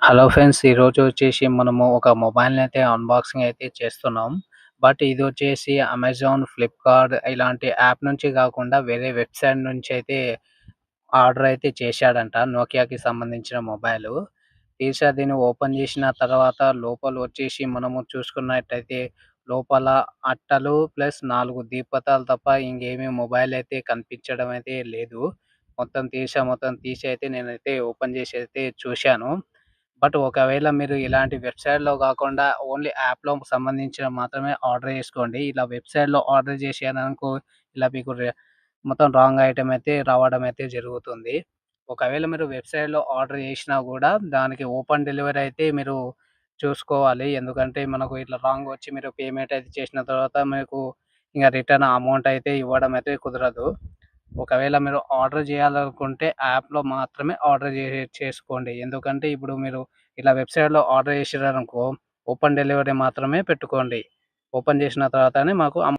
Hello friends. ఈరోజు వచ్చేసి మనము ఒక మొబైల్‌నయితే అన్బాక్సింగ్ అయితే చేస్తున్నాం. బట్ ఇదొచ్చేసి అమెజాన్, ఫ్లిప్‌కార్ట్ ఇలాంటి యాప్ నుంచి గాకుండా వేరే వెబ్‌సైట్ నుంచయితే ఆర్డర్ అయితే చేశాడంట. నోకియాకి సంబంధించిన మొబైలు. తీరా దీన్ని ఓపెన్ చేసిన తర్వాత లోపల వచ్చేసి మనము చూసుకున్నట్టయితే లోపల అట్టలు ప్లస్ 4 దీపతాలు తప్ప ఇంకేమి మొబైల్ అయితే కనిపించడం అయితే లేదు. మొత్తం తీసి అయితే నేనైతే ఓపెన్ చేసి అయితే చూశాను. బట్ ఒకవేళ మీరు ఇలాంటి వెబ్‌సైట్‌లో గాకుండా ఓన్లీ యాప్‌లో సంబంధించినవి మాత్రమే ఆర్డర్ చేసుకోండి. ఇలా వెబ్‌సైట్‌లో ఆర్డర్ చేశారనుకో ఇలా మీకు మొత్తం రాంగ్ ఐటెమ్ అయితే రావడం అయితే జరుగుతుంది. ఒకవేళ మీరు వెబ్‌సైట్‌లో ఆర్డర్ చేసినా గూడా దానికి ఓపెన్ డెలివరీ అయితే మీరు చూసుకోవాలి. ఎందుకంటే మనకు ఇట్లా రాంగ్ వచ్చి మీరు పేమెంట్ అయితే చేసిన తర్వాత మీకు ఇంక రిటర్న్ అమౌంట్ అయితే ఇవ్వడం అయితే కుదరదు. ఒకవేళ మీరు ఆర్డర్ చేయాలనుకుంటే యాప్‌లో మాత్రమే ఆర్డర్ చేసుకోండి. ఎందుకంటే ఇప్పుడు మీరు ఇలా వెబ్‌సైట్‌లో ఆర్డర్ చేసిర్రనుకో ఓపెన్ డెలివరీ మాత్రమే పెట్టుకోండి. ఓపెన్ చేసిన తర్వాతనే మాకు